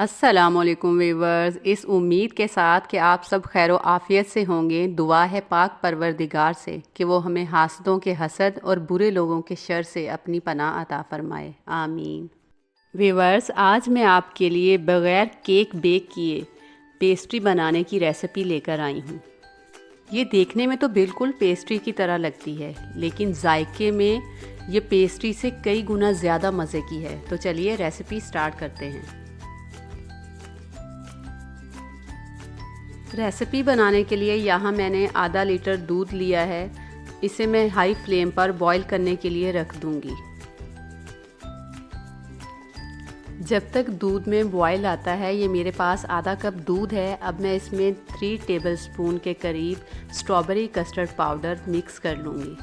अस्सलामुअलैकुम वीवर्स। इस उम्मीद के साथ कि आप सब खैर आफ़ियत से होंगे, दुआ है पाक परवरदिगार से कि वो हमें हासदों के हसद और बुरे लोगों के शर से अपनी पनाह अता फ़रमाए, आमीन। वीवर्स, आज मैं आपके लिए बग़ैर केक बेक किए पेस्ट्री बनाने की रेसिपी लेकर आई हूँ। ये देखने में तो बिल्कुल पेस्ट्री की तरह लगती है, लेकिन जायके में ये पेस्ट्री से कई गुना ज़्यादा मज़े की है। तो चलिए रेसिपी स्टार्ट करते हैं। रेसिपी बनाने के लिए यहाँ मैंने आधा लीटर दूध लिया है। इसे मैं हाई फ्लेम पर बॉईल करने के लिए रख दूँगी। जब तक दूध में बॉईल आता है, ये मेरे पास आधा कप दूध है। अब मैं इसमें 3 टेबलस्पून के करीब स्ट्रॉबेरी कस्टर्ड पाउडर मिक्स कर लूँगी।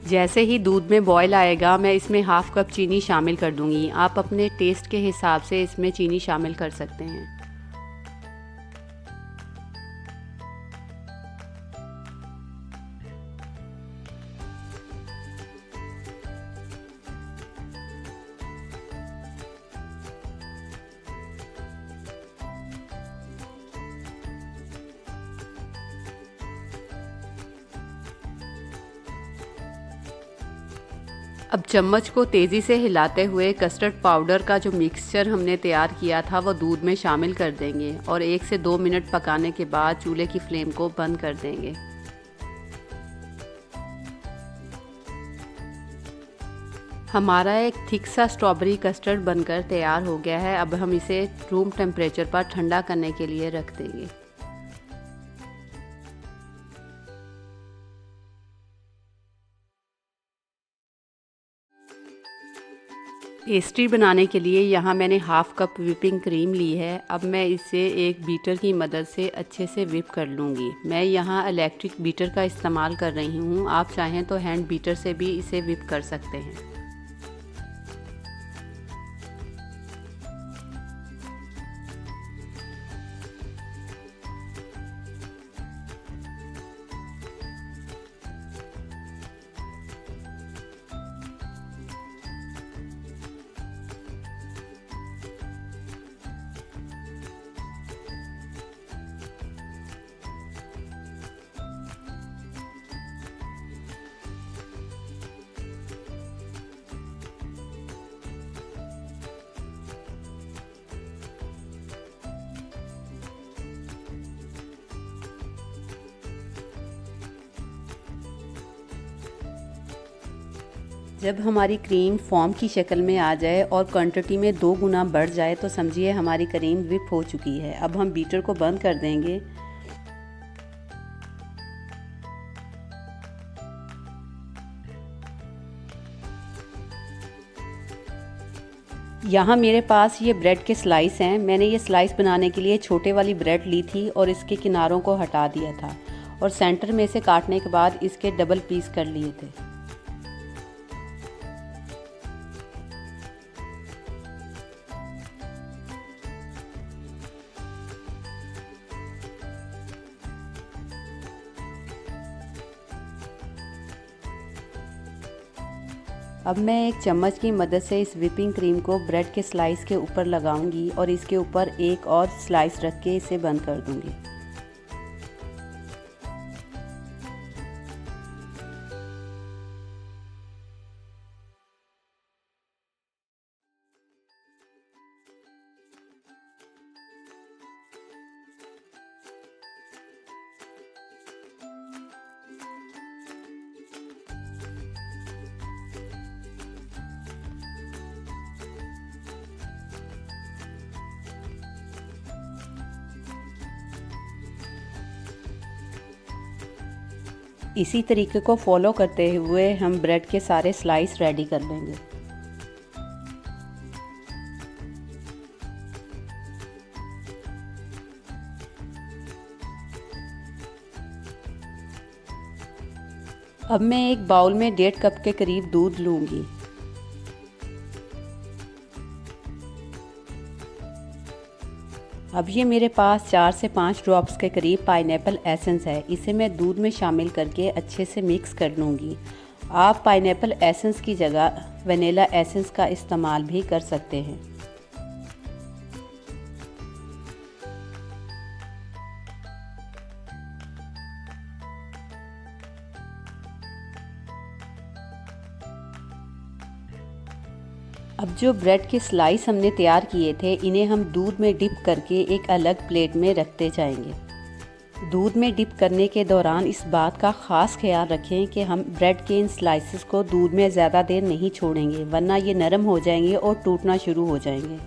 जैसे ही दूध में बॉयल आएगा, मैं इसमें हाफ़ कप चीनी शामिल कर दूंगी। आप अपने टेस्ट के हिसाब से इसमें चीनी शामिल कर सकते हैं। अब चम्मच को तेज़ी से हिलाते हुए कस्टर्ड पाउडर का जो मिक्सचर हमने तैयार किया था वो दूध में शामिल कर देंगे और 1 से 2 मिनट पकाने के बाद चूल्हे की फ्लेम को बंद कर देंगे। हमारा एक थिक सा स्ट्रॉबेरी कस्टर्ड बनकर तैयार हो गया है। अब हम इसे रूम टेम्परेचर पर ठंडा करने के लिए रख देंगे। पेस्ट्री बनाने के लिए यहाँ मैंने हाफ़ कप व्हिपिंग क्रीम ली है। अब मैं इसे एक बीटर की मदद से अच्छे से व्हिप कर लूँगी। मैं यहाँ इलेक्ट्रिक बीटर का इस्तेमाल कर रही हूँ। आप चाहें तो हैंड बीटर से भी इसे व्हिप कर सकते हैं। जब हमारी क्रीम फॉर्म की शक्ल में आ जाए और क्वांटिटी में 2 गुना बढ़ जाए तो समझिए हमारी क्रीम व्हिप हो चुकी है। अब हम बीटर को बंद कर देंगे। यहाँ मेरे पास ये ब्रेड के स्लाइस हैं। मैंने ये स्लाइस बनाने के लिए छोटे वाली ब्रेड ली थी और इसके किनारों को हटा दिया था और सेंटर में से काटने के बाद इसके डबल पीस कर लिए थे। अब मैं एक चम्मच की मदद से इस व्हिपिंग क्रीम को ब्रेड के स्लाइस के ऊपर लगाऊंगी और इसके ऊपर एक और स्लाइस रख के इसे बंद कर दूंगी। इसी तरीके को फॉलो करते हुए हम ब्रेड के सारे स्लाइस रेडी कर लेंगे। अब मैं एक बाउल में 1.5 कप के करीब दूध लूँगी। अब ये मेरे पास 4 से 5 ड्रॉप्स के करीब पाइनएप्पल एसेंस है। इसे मैं दूध में शामिल करके अच्छे से मिक्स कर लूँगी। आप पाइनएप्पल एसेंस की जगह वनीला एसेंस का इस्तेमाल भी कर सकते हैं। अब जो ब्रेड के स्लाइस हमने तैयार किए थे, इन्हें हम दूध में डिप करके एक अलग प्लेट में रखते जाएंगे। दूध में डिप करने के दौरान इस बात का ख़ास ख्याल रखें कि हम ब्रेड के इन स्लाइसेस को दूध में ज़्यादा देर नहीं छोड़ेंगे, वरना ये नरम हो जाएंगे और टूटना शुरू हो जाएंगे।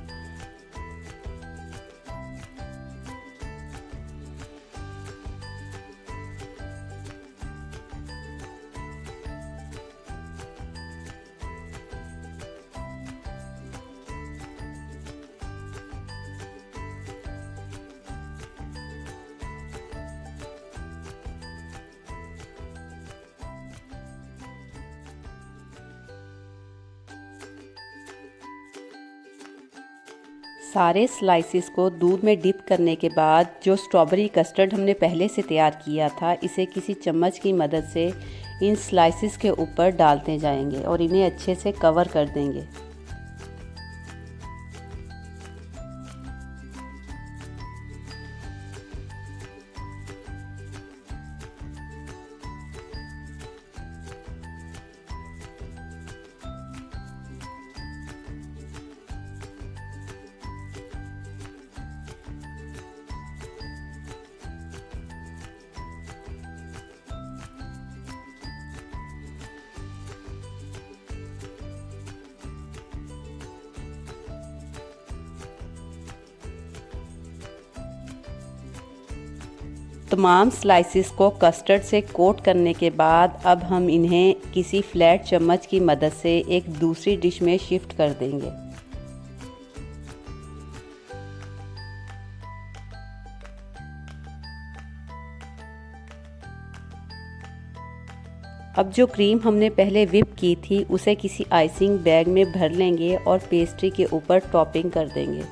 सारे स्लाइसेस को दूध में डिप करने के बाद जो स्ट्रॉबेरी कस्टर्ड हमने पहले से तैयार किया था, इसे किसी चम्मच की मदद से इन स्लाइसेस के ऊपर डालते जाएंगे और इन्हें अच्छे से कवर कर देंगे। तमाम स्लाइसेस को कस्टर्ड से कोट करने के बाद अब हम इन्हें किसी फ्लैट चम्मच की मदद से एक दूसरी डिश में शिफ्ट कर देंगे। अब जो क्रीम हमने पहले व्हिप की थी, उसे किसी आइसिंग बैग में भर लेंगे और पेस्ट्री के ऊपर टॉपिंग कर देंगे।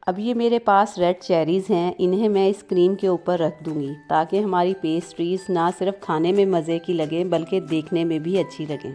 अब ये मेरे पास रेड चेरीज़ हैं, इन्हें मैं इस क्रीम के ऊपर रख दूँगी ताकि हमारी पेस्ट्रीज़ ना सिर्फ खाने में मज़े की लगें बल्कि देखने में भी अच्छी लगें।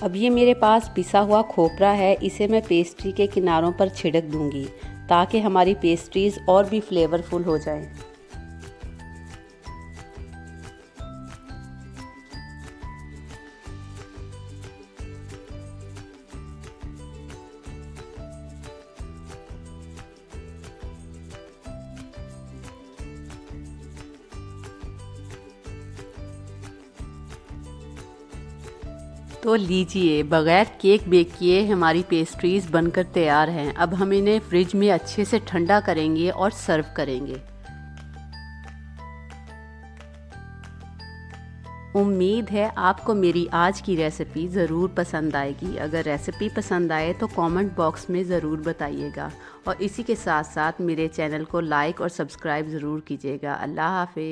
अब ये मेरे पास पिसा हुआ खोपरा है, इसे मैं पेस्ट्री के किनारों पर छिड़क दूंगी ताकि हमारी पेस्ट्रीज़ और भी फ्लेवरफुल हो जाएं। तो लीजिए, बग़ैर केक बेक किए हमारी पेस्ट्रीज़ बनकर तैयार हैं। अब हम इन्हें फ्रिज में अच्छे से ठंडा करेंगे और सर्व करेंगे। उम्मीद है आपको मेरी आज की रेसिपी ज़रूर पसंद आएगी। अगर रेसिपी पसंद आए तो कमेंट बॉक्स में ज़रूर बताइएगा और इसी के साथ साथ मेरे चैनल को लाइक और सब्सक्राइब ज़रूर कीजिएगा। अल्लाह हाफ़िज़।